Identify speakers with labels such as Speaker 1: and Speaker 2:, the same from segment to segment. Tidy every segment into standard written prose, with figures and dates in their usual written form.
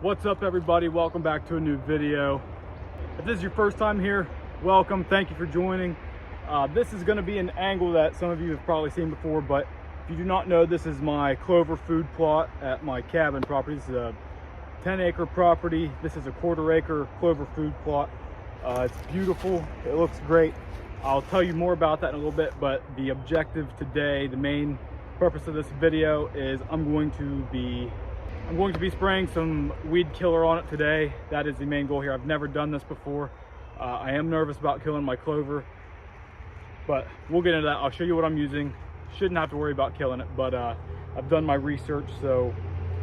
Speaker 1: What's up, everybody? Welcome back to a new video. If this is your first time here, welcome. Thank you for joining. This is going to be an angle that some of you have probably seen before, but if you do not know, this is my clover food plot at my cabin property. This is a 10-acre property. This is a quarter-acre clover food plot. It's beautiful. It looks great. I'll tell you more about that in a little bit, but the objective today, the main purpose of this video is I'm going to be spraying some weed killer on it today. That is the main goal here. I've never done this before. I am nervous about killing my clover, but we'll get into that. I'll show you what I'm using. Shouldn't have to worry about killing it, but I've done my research, so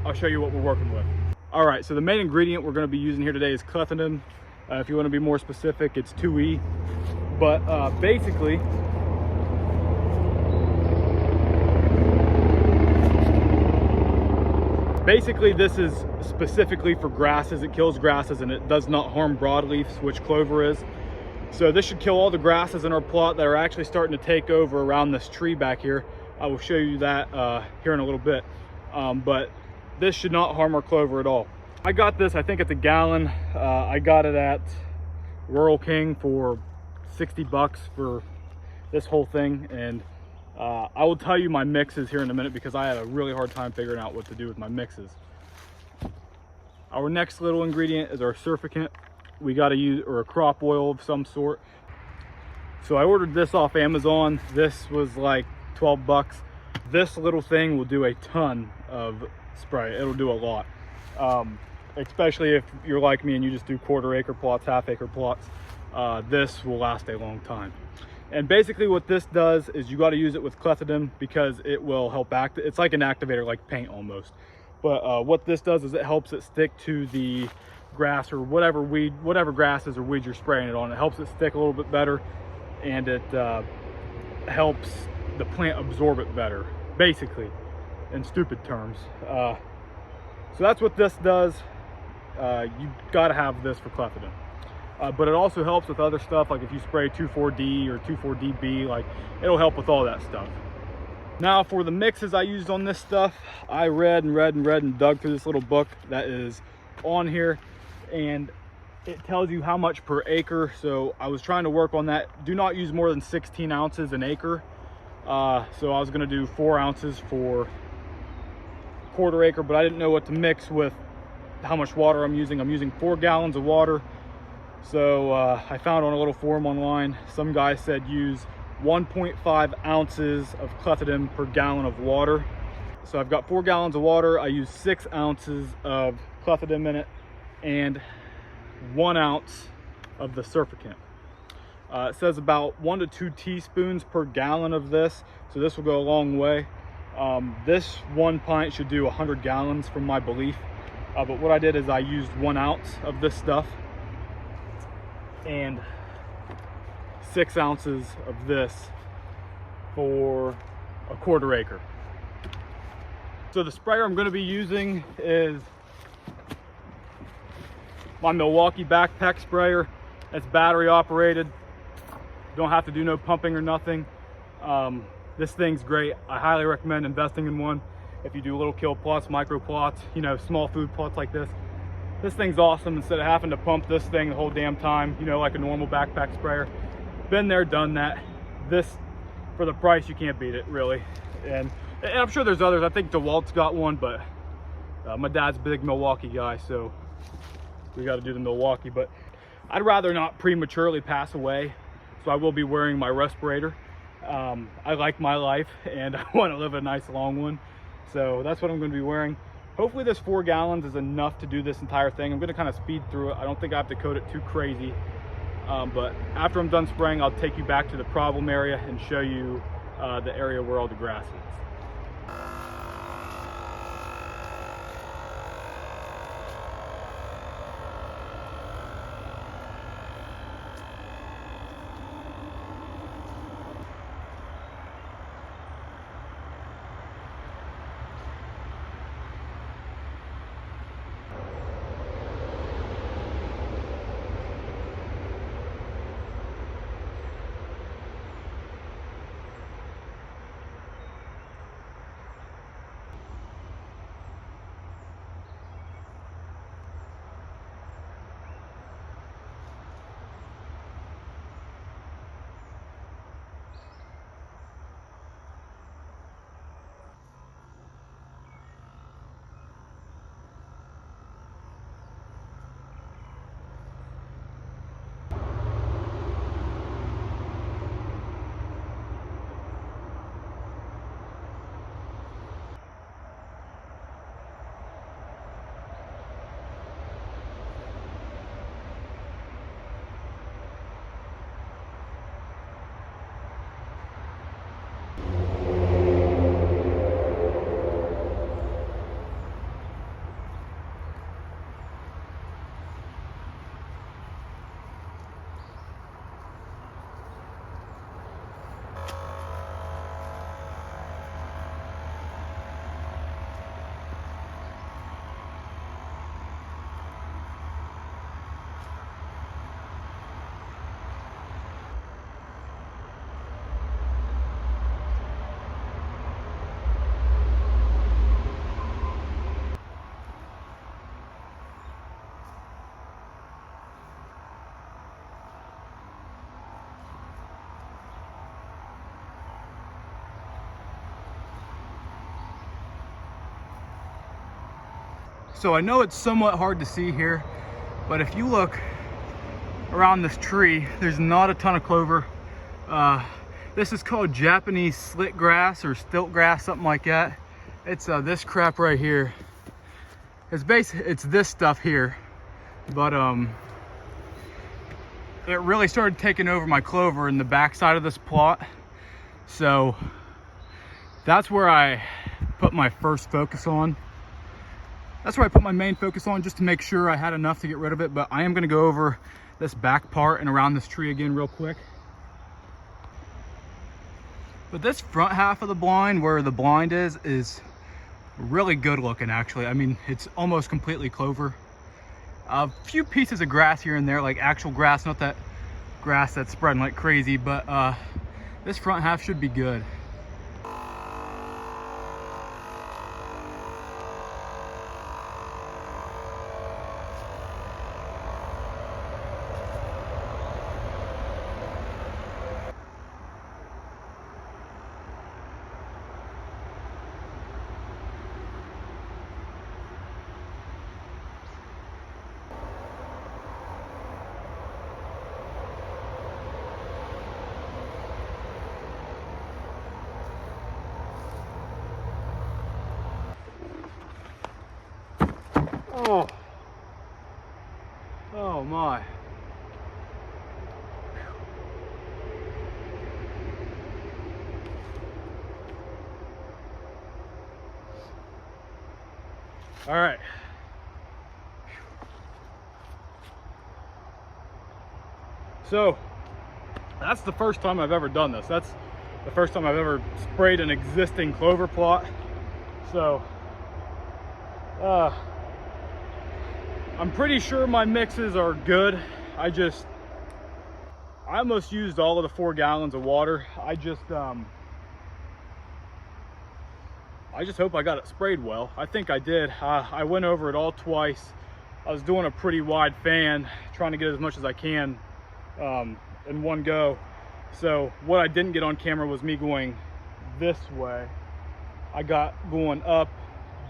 Speaker 1: I'll show you what we're working with. All right, so the main ingredient we're going to be using here today is Clethodim. If you want to be more specific, it's 2E. But basically, this is specifically for grasses. It kills grasses and it does not harm broadleafs, which clover is. So this should kill all the grasses in our plot that are actually starting to take over around this tree back here. I will show you that here in a little bit. But this should not harm our clover at all. I got this, I think, at the gallon. I got it at Rural King for 60 bucks for this whole thing. And I will tell you my mixes here in a minute because I had a really hard time figuring out what to do with my mixes. Our next little ingredient is our surfactant. We got to use a crop oil of some sort. So I ordered this off Amazon. This was like 12 bucks. This little thing will do a ton of spray. It'll do a lot. Especially if you're like me and you just do quarter-acre plots, half-acre plots. This will last a long time. And basically what this does is you got to use it with Clethodim because it will help act. It's like an activator, like paint almost. But what this does is it helps it stick to the grass or whatever grasses or weeds you're spraying it on. It helps it stick a little bit better, and it helps the plant absorb it better, basically, in stupid terms. So that's what this does. You got to have this for Clethodim. But it also helps with other stuff, like if you spray 2,4-D or 2,4-DB, like it'll help with all that stuff. Now for the mixes I used on this stuff, I read and dug through this little book that is on here, and it tells you how much per acre. So I was trying to work on that. Do not use more than 16 ounces an acre. So I was gonna do 4 ounces for quarter acre, but I didn't know what to mix with how much water I'm using. I'm using 4 gallons of water. So I found on a little forum online, some guy said use 1.5 ounces of Clethodim per gallon of water. So I've got 4 gallons of water. I use 6 ounces of Clethodim in it and 1 ounce of the surfactant. It says about 1 to 2 teaspoons per gallon of this. So this will go a long way. This 1 pint should do 100 gallons from my belief. But what I did is I used 1 ounce of this stuff and 6 ounces of this for a quarter acre. So the sprayer I'm going to be using is my Milwaukee backpack sprayer. It's battery operated. Don't have to do no pumping or nothing. This thing's great. I highly recommend investing in one if you do little kill plots, micro plots, you know, small food plots like this. This thing's awesome. Instead of having to pump this thing the whole damn time, you know, like a normal backpack sprayer. Been there, done that. This, for the price, you can't beat it, really. And I'm sure there's others. I think DeWalt's got one, but my dad's a big Milwaukee guy, so we got to do the Milwaukee. But I'd rather not prematurely pass away, so I will be wearing my respirator. I like my life, and I want to live a nice long one. So that's what I'm going to be wearing. Hopefully this 4 gallons is enough to do this entire thing. I'm going to kind of speed through it. I don't think I have to coat it too crazy. But after I'm done spraying, I'll take you back to the problem area and show you the area where all the grass is. So I know it's somewhat hard to see here, but if you look around this tree, there's not a ton of clover. This is called Japanese slit grass or stilt grass, something like that. It's this crap right here. It's this stuff here, but it really started taking over my clover in the back side of this plot. So that's where I put my first focus on. That's where I put my main focus on, just to make sure I had enough to get rid of it. But I am going to go over this back part and around this tree again real quick. But this front half of the blind, where the blind is really good looking actually. I mean, it's almost completely clover. A few pieces of grass here and there, like actual grass, not that grass that's spreading like crazy, but this front half should be good. Oh my. All right. So that's the first time I've ever done this. That's the first time I've ever sprayed an existing clover plot. So I'm pretty sure my mixes are good. I almost used all of the 4 gallons of water. I just hope I got it sprayed well. I think I did. I went over it all twice. I was doing a pretty wide fan, trying to get as much as I can in one go. So what I didn't get on camera was me going this way. I got going up,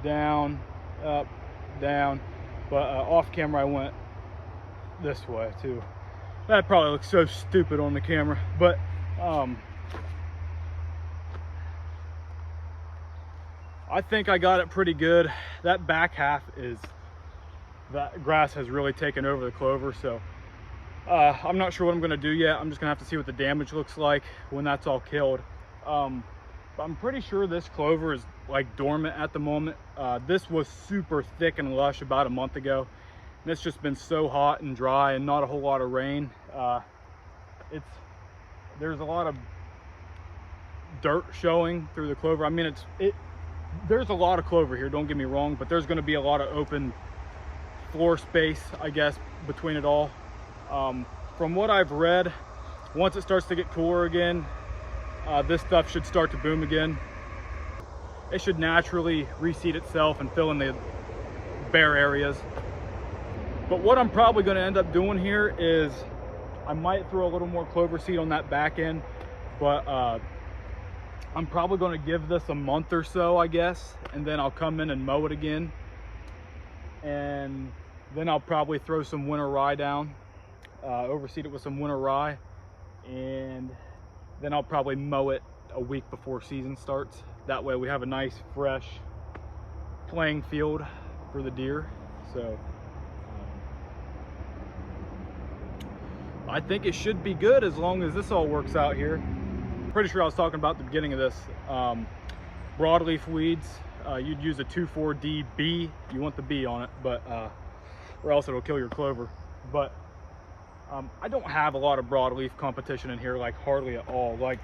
Speaker 1: down, but off camera I went this way too. That probably looks so stupid on the camera, but I think I got it pretty good. That back half that grass has really taken over the clover, so I'm not sure what I'm gonna do yet. I'm just gonna have to see what the damage looks like when that's all killed. But I'm pretty sure this clover is like dormant at the moment. This was super thick and lush about a month ago, and it's just been so hot and dry and not a whole lot of rain. There's a lot of dirt showing through the clover. I mean, there's a lot of clover here, don't get me wrong, but there's going to be a lot of open floor space, I guess, between it all. From what I've read, once it starts to get cooler again, this stuff should start to boom again. It should naturally reseed itself and fill in the bare areas. But what I'm probably going to end up doing here is I might throw a little more clover seed on that back end, but I'm probably going to give this a month or so, I guess, and then I'll come in and mow it again, and then I'll probably throw some winter rye down, overseed it with some winter rye, and then I'll probably mow it a week before season starts. That way we have a nice fresh playing field for the deer. So I think it should be good as long as this all works out here. Pretty sure I was talking about at the beginning of this. Broadleaf weeds, you'd use a 2,4-D-B. You want the B on it, but or else it'll kill your clover. But I don't have a lot of broadleaf competition in here, like hardly at all. Like,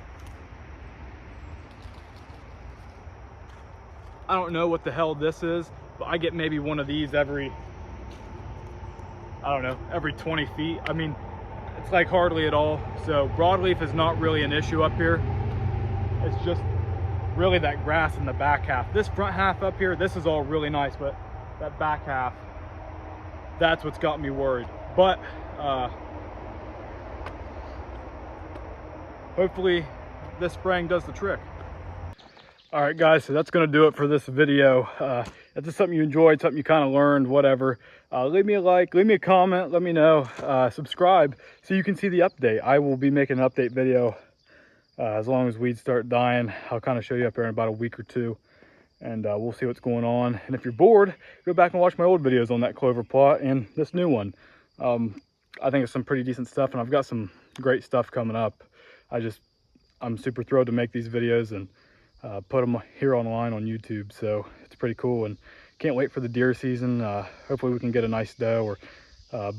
Speaker 1: I don't know what the hell this is, but I get maybe one of these every, I don't know, every 20 feet. I mean, it's like hardly at all. So broadleaf is not really an issue up here. It's just really that grass in the back half. This front half up here, this is all really nice, but that back half, that's what's got me worried. But hopefully this spraying does the trick. All right, guys, so that's going to do it for this video. If this is something you enjoyed, something you kind of learned, whatever, leave me a like, leave me a comment, let me know. Subscribe so you can see the update. I will be making an update video as long as weeds start dying. I'll kind of show you up there in about a week or two, and we'll see what's going on. And if you're bored, go back and watch my old videos on that clover plot and this new one. I think it's some pretty decent stuff, and I've got some great stuff coming up. I'm super thrilled to make these videos and put them here online on YouTube, so it's pretty cool, and can't wait for the deer season. Hopefully we can get a nice doe or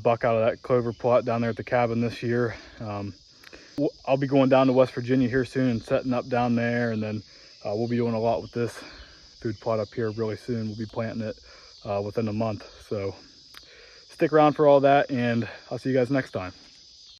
Speaker 1: buck out of that clover plot down there at the cabin this year. I'll be going down to West Virginia here soon and setting up down there, and then we'll be doing a lot with this food plot up here really soon. We'll be planting it within a month, so stick around for all that, and I'll see you guys next time.